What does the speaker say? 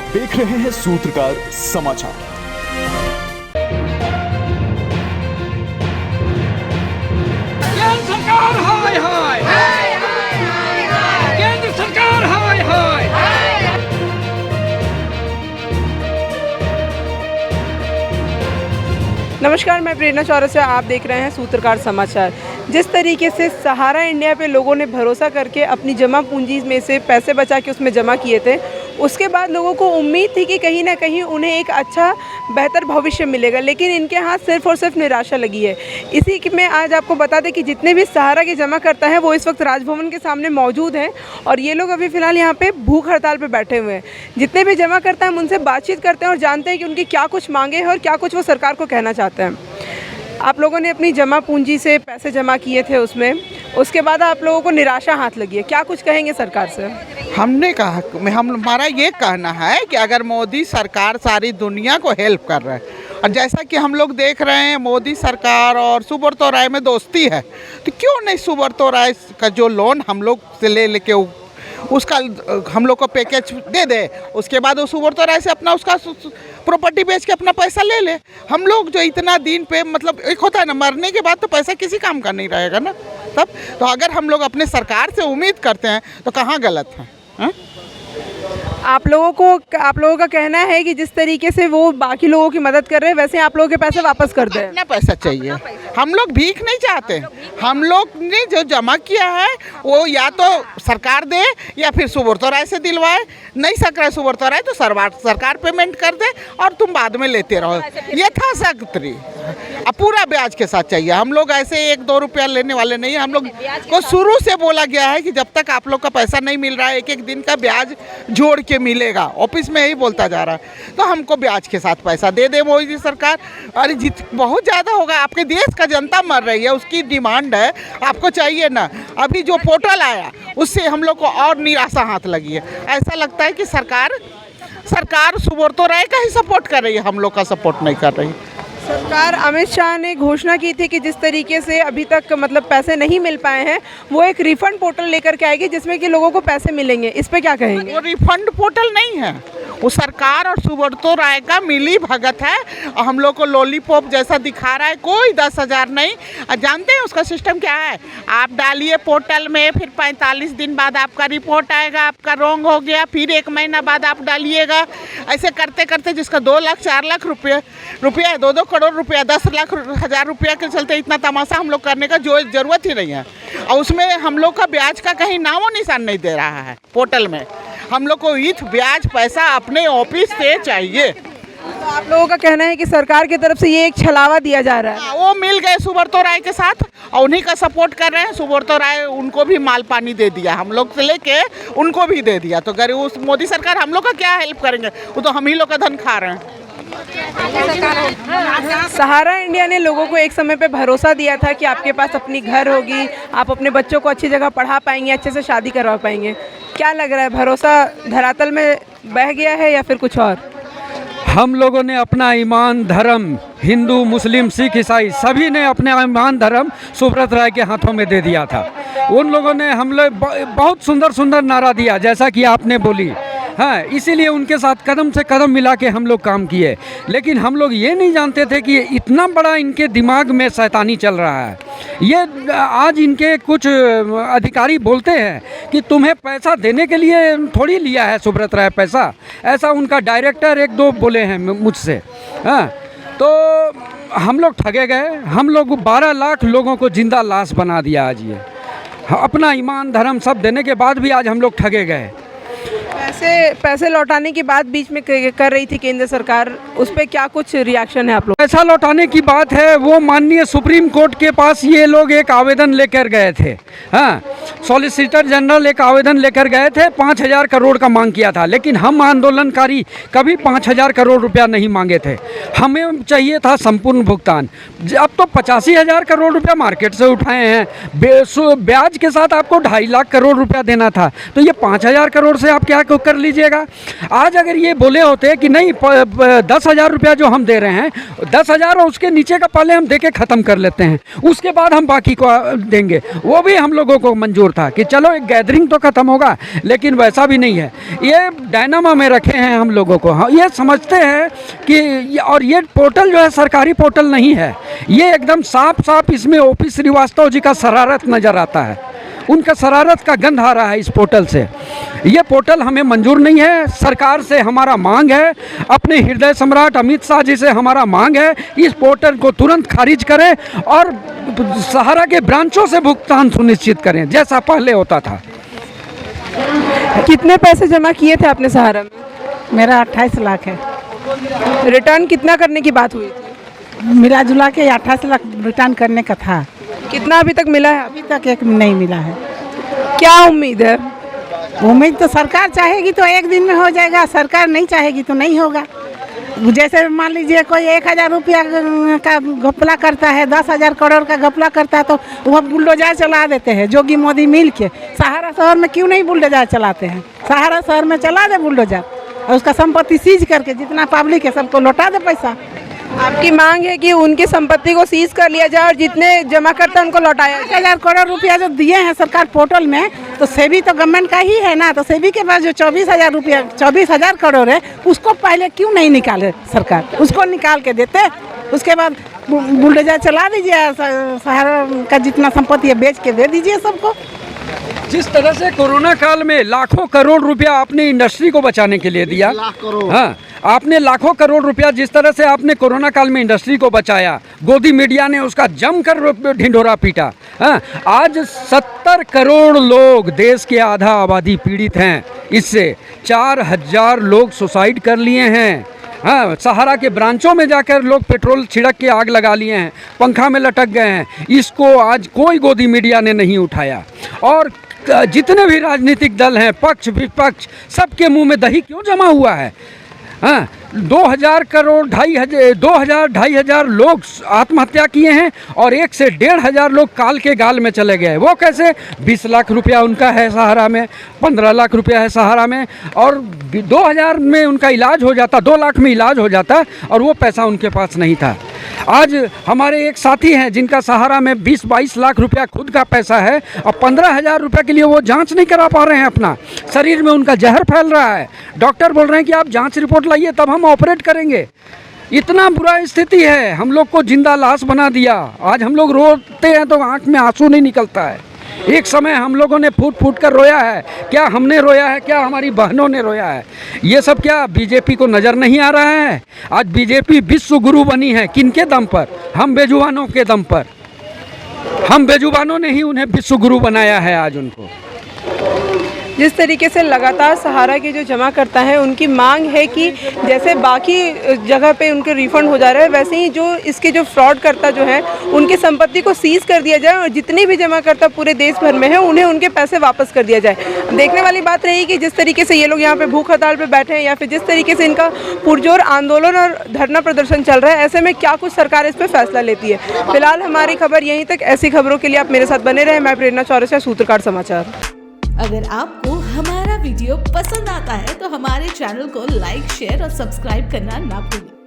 आप देख रहे हैं सूत्रकार समाचार। केंद्र सरकार हाय हाय केंद्र सरकार हाय हाय। नमस्कार, मैं प्रेरणा चौरसिया, आप देख रहे हैं सूत्रकार समाचार। जिस तरीके से सहारा इंडिया पे लोगों ने भरोसा करके अपनी जमा पूंजी में से पैसे बचा के उसमें जमा किए थे, उसके बाद लोगों को उम्मीद थी कि कहीं ना कहीं उन्हें एक अच्छा बेहतर भविष्य मिलेगा, लेकिन इनके हाथ सिर्फ और सिर्फ निराशा लगी है। इसी में आज आपको बता दें कि जितने भी सहारा के जमा करता है वो इस वक्त राजभवन के सामने मौजूद हैं और ये लोग अभी फ़िलहाल यहाँ पे भूख हड़ताल पे बैठे हुए हैं। जितने भी जमा करता है हम उनसे बातचीत करते हैं और जानते हैं कि उनकी क्या कुछ मांगे हैं और क्या कुछ वो सरकार को कहना चाहते हैं। आप लोगों ने अपनी जमा पूंजी से पैसे जमा किए थे उसमें, उसके बाद आप लोगों को निराशा हाथ लगी है, क्या कुछ कहेंगे सरकार से? हमने कहा हमारा ये कहना है कि अगर मोदी सरकार सारी दुनिया को हेल्प कर रहा है और जैसा कि हम लोग देख रहे हैं मोदी सरकार और सुब्रतो राय में दोस्ती है, तो क्यों नहीं सुब्रतो राय का जो लोन हम लोग से ले लेके उसका हम लोग को पैकेज दे दे, उसके बाद वो सुब्रतो राय से अपना उसका प्रॉपर्टी बेच के अपना पैसा ले ले। हम लोग जो इतना दिन पे मतलब एक होता है ना, मरने के बाद तो पैसा किसी काम का नहीं रहेगा ना, तब तो अगर हम लोग अपने सरकार से उम्मीद करते हैं तो कहाँ गलत है, हा? आप लोगों का कहना है कि जिस तरीके से वो बाकी लोगों की मदद कर रहे हैं वैसे आप लोगों के पैसे वापस कर दें। अपना पैसा चाहिए, हम लोग भीख नहीं चाहते। हम लोग ने जो जमा किया है वो या तो सरकार दे या फिर सुब्रतो राय से दिलवाए, नहीं सक रहा है सुब्रतो राय तो सरकार पेमेंट कर दे और तुम बाद में लेते रहो। यथाशक्ति अब पूरा ब्याज के साथ चाहिए। हम लोग ऐसे 1-2 रुपया लेने वाले नहीं हैं। हम लोग को शुरू से बोला गया है कि जब तक आप लोग का पैसा नहीं मिल रहा है, एक दिन का ब्याज जोड़ के मिलेगा। ऑफिस में यही बोलता जा रहा है, तो हमको ब्याज के साथ पैसा दे दे मोदी सरकार। अरे बहुत ज़्यादा होगा, आपके देश का जनता मर रही है, उसकी डिमांड है, आपको चाहिए ना। अभी जो पोर्टल आया उससे हम लोग को और निराशा हाथ लगी है। ऐसा लगता है कि सरकार सुब्रतो राय का ही सपोर्ट कर रही है, हम लोग का सपोर्ट नहीं कर रही। सरकार अमित शाह ने घोषणा की थी कि जिस तरीके से अभी तक मतलब पैसे नहीं मिल पाए हैं वो एक रिफंड पोर्टल लेकर के आएगी जिसमें कि लोगों को पैसे मिलेंगे। इस पे क्या कहेंगे? वो रिफंड पोर्टल नहीं है, वो सरकार और सुब्रतो राय का मिली भगत है और हम लोग को लॉलीपॉप जैसा दिखा रहा है। कोई 10,000 नहीं। जानते हैं उसका सिस्टम क्या है? आप डालिए पोर्टल में, फिर 45 दिन बाद आपका रिपोर्ट आएगा, आपका रॉन्ग हो गया, फिर 1 महीना बाद आप डालिएगा। ऐसे करते करते जिसका 2 लाख 4 लाख रुपया 2-2 करोड़ रुपया 10 लाख 1000 रुपया के चलते इतना तमाशा हम लोग करने का जो ज़रूरत ही नहीं है। और उसमें हम लोग का ब्याज का कहीं नामो निशान नहीं दे रहा है पोर्टल में। हम लोग को विथ ब्याज पैसा अपने ऑफिस से चाहिए। तो आप लोगों का कहना है कि सरकार की तरफ से ये एक छलावा दिया जा रहा है। वो मिल गए सुब्रतो राय के साथ और उन्हीं का सपोर्ट कर रहे हैं। सुब्रतो राय उनको भी माल पानी दे दिया, हम लोग से लेके उनको भी दे दिया। तो गरीब उस मोदी सरकार हम लोग का क्या हेल्प करेंगे? वो तो हम ही लोग का धन खा रहे हैं। सहारा इंडिया ने लोगों को एक समय पे भरोसा दिया था कि आपके पास अपनी घर होगी, आप अपने बच्चों को अच्छी जगह पढ़ा पाएंगे, अच्छे से शादी करवा पाएंगे। क्या लग रहा है, भरोसा धरातल में बह गया है या फिर कुछ और? हम लोगों ने अपना ईमान धर्म, हिंदू मुस्लिम सिख ईसाई सभी ने अपने ईमान धर्म सुब्रतो राय के हाथों में दे दिया था। उन लोगों ने हम लोग बहुत सुंदर सुंदर नारा दिया जैसा कि आपने बोली, हाँ, इसीलिए उनके साथ कदम से कदम मिला के हम लोग काम किए। लेकिन हम लोग ये नहीं जानते थे कि इतना बड़ा इनके दिमाग में शैतानी चल रहा है। ये आज इनके कुछ अधिकारी बोलते हैं कि तुम्हें पैसा देने के लिए थोड़ी लिया है सुब्रतो राय पैसा, ऐसा उनका डायरेक्टर 1-2 बोले हैं मुझसे। हाँ, तो हम लोग ठगे गए। हम लोग 12 लाख लोगों को जिंदा लाश बना दिया आज ये। अपना ईमान धर्म सब देने के बाद भी आज हम लोग ठगे गए। पैसे लौटाने की बात बीच में कर रही थी केंद्र सरकार, उस पर क्या कुछ रिएक्शन है आप लोग? पैसा लौटाने की बात है, वो माननीय सुप्रीम कोर्ट के पास ये लोग एक आवेदन लेकर गए थे। हाँ, सॉलिसिटर जनरल एक आवेदन लेकर गए थे, 5,000 करोड़ का मांग किया था। लेकिन हम आंदोलनकारी कभी 5,000 करोड़ रुपया नहीं मांगे थे। हमें चाहिए था संपूर्ण भुगतान। अब तो 85,000 करोड़ रुपया मार्केट से उठाए हैं, ब्याज के साथ आपको 2.5 लाख करोड़ रुपया देना था। तो ये 5,000 करोड़ से आप क्या कर लीजिएगा। आज अगर ये बोले होते कि नहीं 10,000 रुपया जो हम दे रहे हैं 10,000 और उसके नीचे का पहले हम दे के ख़त्म कर लेते हैं, उसके बाद हम बाकी को देंगे, वो भी हम लोगों को मंजूर था कि चलो एक गैदरिंग तो ख़त्म होगा। लेकिन वैसा भी नहीं है, ये डायनामा में रखे हैं हम लोगों को। हाँ, ये समझते हैं कि और ये पोर्टल जो है सरकारी पोर्टल नहीं है, ये एकदम साफ साफ इसमें ओपी श्रीवास्तव जी का शरारत नज़र आता है, उनका शरारत का गंध आ रहा है इस पोर्टल से। ये पोर्टल हमें मंजूर नहीं है। सरकार से हमारा मांग है, अपने हृदय सम्राट अमित शाह जी से हमारा मांग है, इस पोर्टल को तुरंत खारिज करें और सहारा के ब्रांचों से भुगतान सुनिश्चित करें जैसा पहले होता था। कितने पैसे जमा किए थे आपने सहारा में? मेरा 28 लाख है। रिटर्न कितना करने की बात हुई थी? मिला जुला के 28 लाख रिटर्न करने का था। कितना अभी तक मिला है? अभी तक एक नहीं मिला है। क्या उम्मीद है? उम्मीद तो सरकार चाहेगी तो एक दिन में हो जाएगा, सरकार नहीं चाहेगी तो नहीं होगा। जैसे मान लीजिए कोई 1,000 रुपया का घपला करता है, 10,000 करोड़ का घपला करता है तो वह बुलडोजर चला देते हैं जोगी मोदी मिल के। सहारा शहर में क्यों नहीं बुलडोजर चलाते हैं? सहारा शहर में चला दे बुलडोजर और उसका संपत्ति सीज करके जितना पब्लिक है सबको लौटा दे पैसा। आपकी मांग है कि उनकी संपत्ति को सीज कर लिया जाए और जितने जमा करता है उनको लौटाया जाए। 1,000 करोड़ रुपया जो दिए हैं सरकार पोर्टल में, तो सेबी तो गवर्नमेंट का ही है ना, तो सेबी के पास जो 24,000 करोड़ है उसको पहले क्यों नहीं निकाले सरकार? उसको निकाल के देते, उसके बाद बुलडोजर चला दीजिए, सहारा का जितना संपत्ति है बेच के दे दीजिए सबको। जिस तरह से कोरोना काल में लाखों करोड़ रुपया आपने इंडस्ट्री को बचाने के लिए दिया, हाँ, आपने लाखों करोड़ रुपया जिस तरह से आपने कोरोना काल में इंडस्ट्री को बचाया, गोदी मीडिया ने उसका जमकर ढिंढोरा पीटा। हाँ, आज 70 करोड़ लोग, देश के आधा आबादी पीड़ित हैं इससे। 4,000 लोग सुसाइड कर लिए हैं। हाँ, सहारा के ब्रांचों में जाकर लोग पेट्रोल छिड़क के आग लगा लिए हैं, पंखा में लटक गए हैं। इसको आज कोई गोदी मीडिया ने नहीं उठाया। और जितने भी राजनीतिक दल हैं, पक्ष विपक्ष, सबके मुंह में दही क्यों जमा हुआ है? हाँ, 2,000 करोड़ 2,000-2,500 लोग आत्महत्या किए हैं और 1 से 1,500 लोग काल के गाल में चले गए। वो कैसे? 20 लाख रुपया उनका है सहारा में, 15 लाख रुपया है सहारा में, और 2,000 में उनका इलाज हो जाता, 2 लाख में इलाज हो जाता, और वो पैसा उनके पास नहीं था। आज हमारे एक साथी हैं जिनका सहारा में 20-22 लाख रुपया खुद का पैसा है और 15,000 रुपये के लिए वो जांच नहीं करा पा रहे हैं अपना। शरीर में उनका जहर फैल रहा है, डॉक्टर बोल रहे हैं कि आप जांच रिपोर्ट लाइए तब हम ऑपरेट करेंगे। इतना बुरा स्थिति है, हम लोग को जिंदा लाश बना दिया। आज हम लोग रोते हैं तो आंख में आंसू नहीं निकलता है। एक समय हम लोगों ने फूट फूट कर रोया है, क्या हमने रोया है, क्या हमारी बहनों ने रोया है? ये सब क्या बीजेपी को नज़र नहीं आ रहा है? आज बीजेपी विश्व गुरु बनी है, किनके दम पर? हम बेजुबानों के दम पर। हम बेजुबानों ने ही उन्हें विश्व गुरु बनाया है आज उनको। जिस तरीके से लगातार सहारा के जो जमा करता है उनकी मांग है कि जैसे बाकी जगह पे उनके रिफंड हो जा रहा है, वैसे ही जो इसके जो फ्रॉड करता जो है उनकी संपत्ति को सीज कर दिया जाए और जितने भी जमा करता पूरे देश भर में है उन्हें उनके पैसे वापस कर दिया जाए। देखने वाली बात रही कि जिस तरीके से ये लोग यहाँ पे भूख हड़ताल पे बैठे हैं या फिर जिस तरीके से इनका पुरजोर आंदोलन और धरना प्रदर्शन चल रहा है, ऐसे में क्या कुछ सरकार इस पर फैसला लेती है। फिलहाल हमारी खबर यहीं तक। ऐसी खबरों के लिए आप मेरे साथ बने रहे। मैं प्रेरणा चौरसिया, सूत्रकार समाचार। अगर आपको हमारा वीडियो पसंद आता है तो हमारे चैनल को लाइक, शेयर और सब्सक्राइब करना ना भूलें।